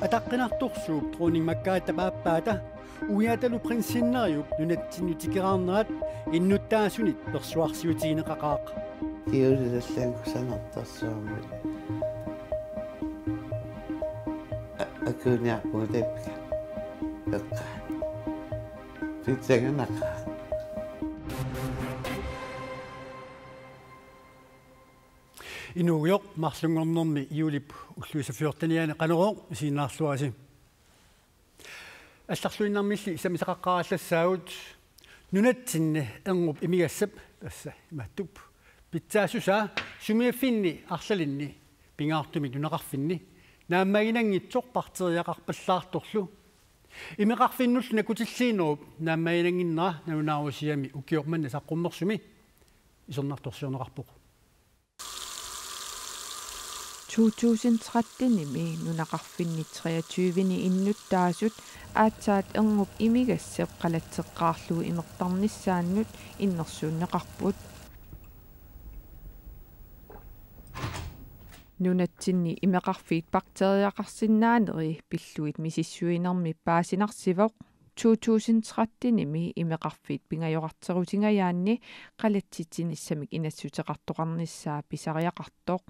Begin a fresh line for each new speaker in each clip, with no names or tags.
атаққинартурсууп труунингмаккаатапааппаата уиаталу принсиннариуп нунатсиннутикераарнерат иннуттаасунит персуарсиутигинеқақаақ
тиулилаллаангусанартарсуармут акуниарпуутеппика пеққа питсаганақа
инуйоқ марлунгорнэрми иулип уллуисафиортаниане қанеро сииннаарлуаси алларлуиннармилли исамисақаққараллассаагут нунатсинни эрнуп имигассап тасса иматтуп питсаасуса сумиаффинни арлалинни пингаартумик нунақарфинни нааммагинангитсоқ партериақарпаллаарторлу имеқарфиннуллу накутиллиинеруп нааммагинангиннера нунаарусиами укиорманна саққуммерсуми исернарторсиорнеқарпоқ
2013-ними нунақарфинни 23-ни иннуттаасут аатсаат эрнуп имигассап қалатсеққаарлугу имертарниссааннут иннерсууннеқарпут нунатсинни имеқарфиит бактериақарсинаанери пиллуит мисиссуинерми паасинарсивоқ 2013-ними имеқарфиит пингайоқартерутингаyaanni қалатситсиниссамик инассутеқартоқарниссаа писариақартоқ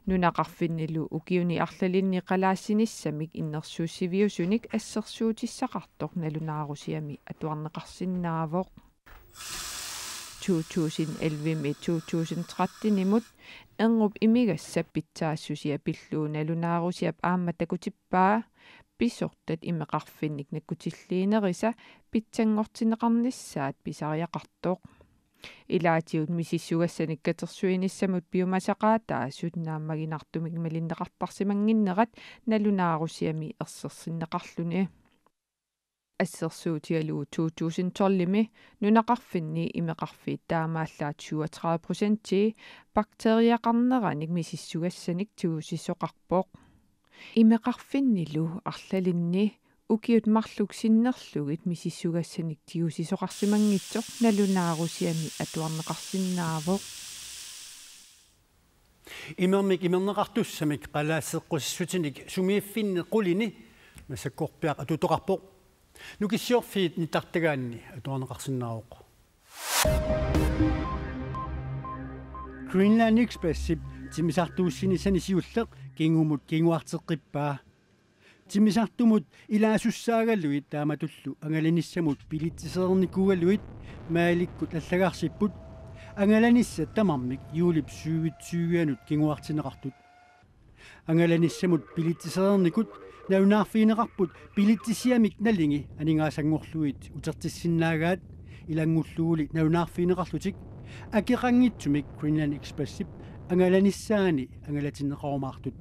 нунақарфиннилу укиуни арлалинни қалаассиниссамик иннерсууссивиусуник ассерсуутиссақартоқ налунаарусиами атуарнеқарсинаавоқ 2011-ми 2013-нимут эрнуп имигассап питсаассусиа пиллуу налунаарусиап аама такутиппаа писортат имеқарфинник накутиллиинериса питсангортинеқарниссаат писариақартоқ илаатиут мисиссугассаник катерсуиниссамут биумасақаатаа сутнааммагинартумик малиннеқартарсимангиннерат налунаарусиами ерсерсиннеқарлуни ассерсуутиалуу 2012-ми нунақарфинни имеқарфиит таамааллаат 37% бактериақарнераник мисиссугассаник туусиссоқарпоқ имеқарфиннилу арлалинни укиут марлуксиннерлугит мисиссугассаник тиусисоқарсимангитсоқ налунаарусиами атуарнеқарсинаавоқ
имермик имернеқартуссамик қалаассеққуссутиник сумиаффинне қулини масаккорпиақ атутоқарпоқ нукиссиорфиит нитартагаанни атуарнеқарсинаавоқ Greenland Express тимисартууссинисани сиуллеқ кингумут кингуартеққиппаа тимисартумут илаасуссаагаллуит тааматуллу ангаланиссамут пилитсисерникугаллуит мааликкут аллагаарсиппут ангаланисса тамармик юулип сүүвитсүүянут кингуартинеқартут ангаланиссамут пилитсисерникут наунаарфиинеқарпут пилитсисиамик налинги анингаасангорлуит утертиссиннаагаат илангуллуули наунаарфиинеқарлутик акеқангитсумик Greenland Express ангаланиссаани ангалатинеқарумаартут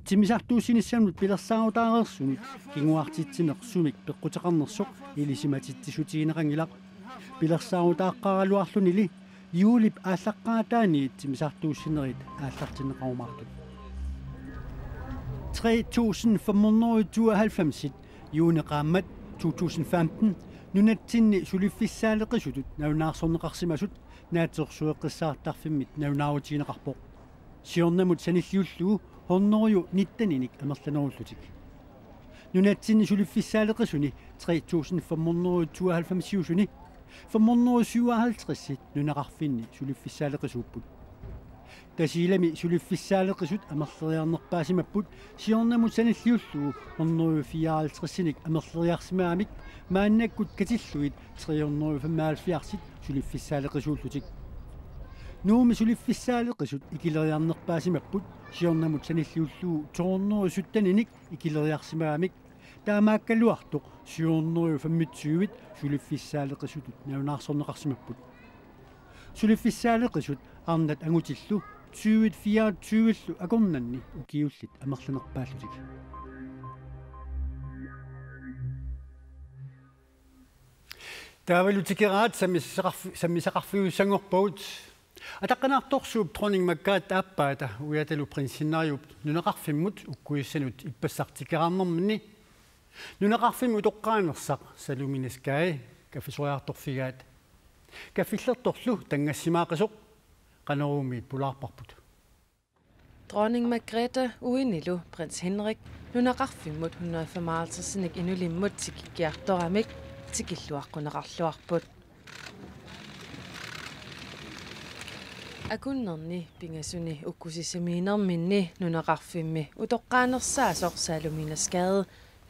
тимисартууссиниссамут пилерсаагутаарерсунит кингуартитсинеқсумик пеққутеқарнерсоқ илисиматитсисутигинеқангилақ пилерсаагутааққаралуарлунили юулип ааллаққаатаани тимисартууссинерит ааллартинеқарумаартут 3592 юунеқааммат 2015 нунатсинни сулиффиссаалеқисутут наунаарсорнеқарсимасут наатсерсуэққиссаартарфиммит наунаарутигинеқарпоқ сиорнамут саниллиуллугу хорнорю ниттаниник амерланеруллутик нунатсинни сулиффиссаалеқисуни 3592 сиусуни 557 нунақарфинни сулиффиссаалеқисууппут тасилами сулиффиссаалеқисут амерлериарнерпаасимаппут сиорнамут саниллиуллугу хорнорю 54 амерлериарсимаамик мааннаккут катиллуит 375 сулиффиссаалеқисууллутик нууми сулиффиссаалеқисут икилериарнерпаасимаппут сиорнамут саниллиуллугу тоорнеру суттаниник икилериарсимаамик таамааккалуартоқ сиорнеру 25 сулиффиссаалеқисутут наунаарсорнеқарсимаппут сулиффиссаалеқисут арнат ангутиллу 24 акорнанни укиуллит амерланерпааллутик таавалутикераат саммисақарфиуссангорпагут атаққанаарторсууп тронингмаккаат ааппаата уяталу принсиннариуп нунеқарфиммут уккуиссанут иппассартикераарнэрмини нунеқарфимму тоққаанерсақ салуминискаи кафисориарторфигаат kaffillertorlu tangassimaaqasuq qaneruumiit pulaarparput.
Dronning Margrethe uinilu prins Henrik nunaqarfimmut 155 inulimmut tikikkiartoramik tikilluaqqunaqarluarput. Akunnerni pingasuni ukkusissamiinerminni nunaqarfimmi utoqqaanersaasoq saaluminaskade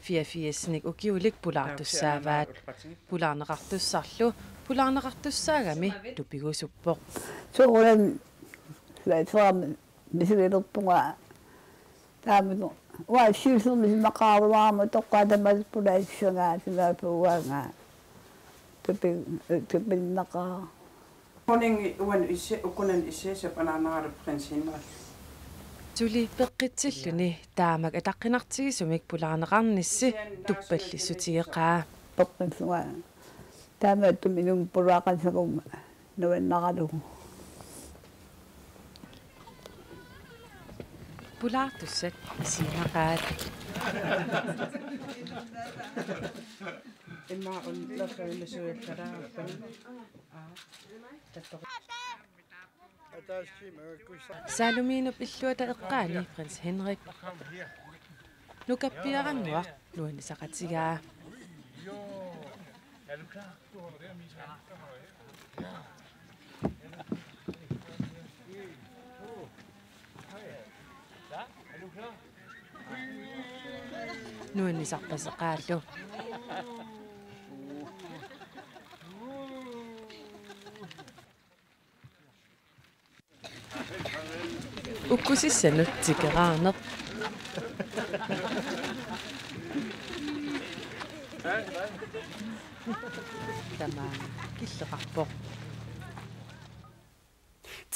84-nik ukiulik pulaartussaavaat pulaarneqartussarlu pulaarneqartussaagami tupigusuppoq.
Soqolan laitsuam misilerpunga taamino wa siusumis maqaawama toqqaatamas pulaissangaa sinaapuanga tupinnaqa
Dronning uan isse ukunan isse sepanaanaarap prins Henrik.
Tuli peqqitsilluni taamak ataqqinartigisumik pulaarneqarnissi tuppallissutigeqaa
toqqinsuga taamattum inum pulaaqansagum nuannaqalugu
pulaartussat isiinaqaat
Emma on lafaullasuullaraa
saalumiinup illuata eqqaani prins Henrik nukappiarannuaq nuanisaqatigaa nuanisarpaseqaallu ukkusissanut tikeraarneq tamaa killeqarpoq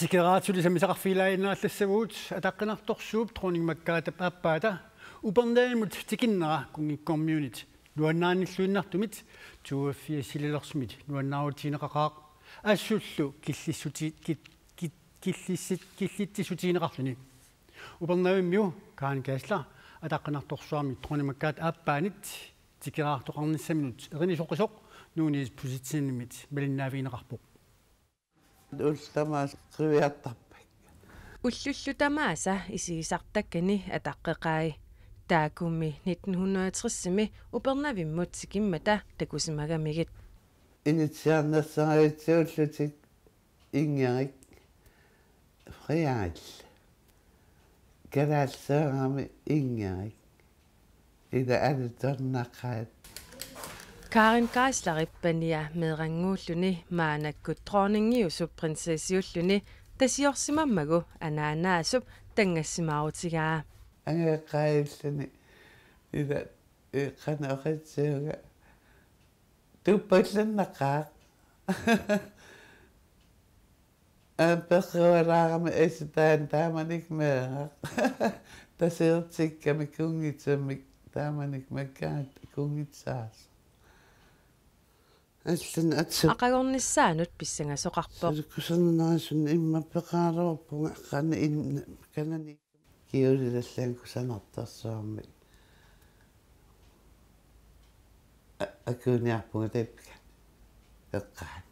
Tikeraatuli samisaqarfiilaainnaallассавуут атаққинарторсууп Dronning Margrethe аппаата упернаимут тикиннера кунги community нуаннааниллуиннартумит 24 силилерсмит нуаннаарутинеқақаақ ассуллу киллиттисутинеқарлуни упернаиммиу каан каасла атаққинарторсуарми Dronning Margrethe аппаанит тикераартоқарниссаминут эринисоқисоқ нуунис поситсиннимит малиннаавиинеқарпоқ
Ultamaas kriviattarpak.
уллуллу тамааса исигисартаккани атаққеқаи таакумми 1960-ми упернавиммут сикиммата такусимагамигит
Initiaannassaraitsuullutik ingerik friaal. Kalaalsaarami ingerik. Ida alitornaqaat.
Karin Geisler-Ippania meeranguulluni maanakkut dronningiusup prinsessiulluni tasiorsimammagu anaanaasup tangassimaarutigaa
Angeqaillani ida qanaoqitsiuga tuppallannaqaaq Perqewalaarami esitaan taamanik meeqaq tasiirtikkami kungitsammik taamanik makkaat kungitsaas Allan atsu
aqagornissaanut pissangasoqarpoq
kusanunaasun imma peqaaluarpunga qana in kanani kiulilallaan kusanartarsuarmi akuniarpunga taipka eqqaan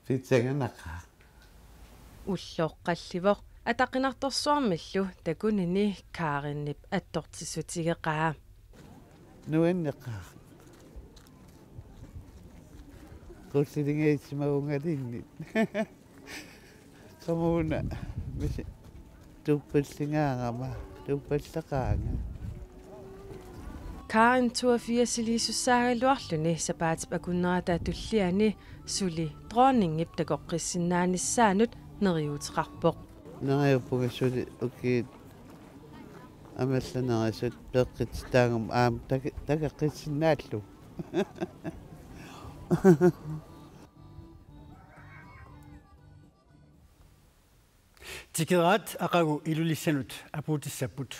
pitsanganaqaa
уллооққалливоқ атақинарторсуармиллу такунини Karinнip атторtisutigeqaa
nuanneqaa Kullingeitsmaungalinni. Kamuna misi tuppallingaangama tuppallaqaanga.
Karin 82 lisussaagaluarluni sapaatip akunnerata tulliani suli dronninngip takoqqissinnaannissaanut neriuteqarpoq.
Neriupunga suli ukiit амалланерисут пеққит таангум аам такаққитсиннааллу
Tikeraat aqagu ilullissanut apuutissaput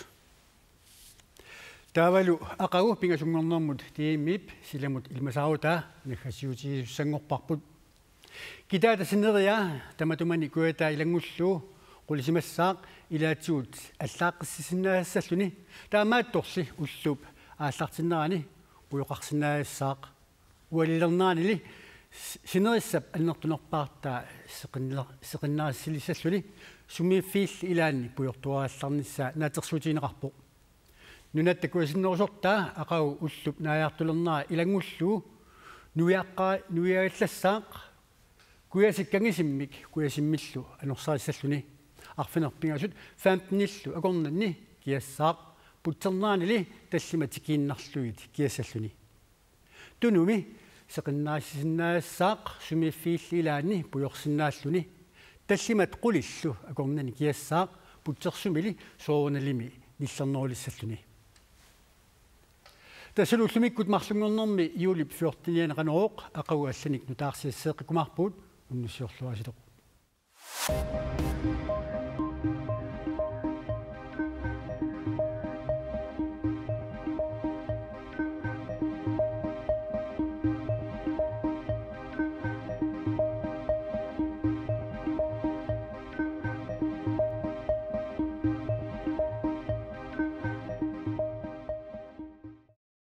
taavalu aqagu pingasungornermut tiimmiip silamut ilmasaarutaa nakhasiutigisangorparput kitaata sineria tamatumani kuataa ilangullu qulisimassaaq ilaatsuut allaaqqissisinaasalluni taamaattorsi ulluup aallartinnerani uyoqarsinaaissaaq ualilernaanili синерissap аннертунерпаарта сеқиннаассилиссаллуни сумииффиилли илаанни пуйортуаалларнissaа наатерсуутинеқарпо нунатта куасиннерусортаа ақау уллуп нааяртулернаа илангуллуу нуяаллассаақ куясиккангисиммик куясиммиллу анорсаариссаллуни арфинерпингасут 15-ниллу акорнанни киассаақ путтернаанили таллима тикииннарлуит киассаллуни тунуми сеқиннаассиннаассаақ сумииффиилли илаанни пуйорсиннааллуни таллимат қулиллу акорнани киассаақ путтерсумили соорналими ниллернерулиссаллуни тасалуллумиккут марлунгорнэрми иулип 14 канерооқ ақауалланик нутаарсиассеэққикумарпуут уннуссиорлуасилоқ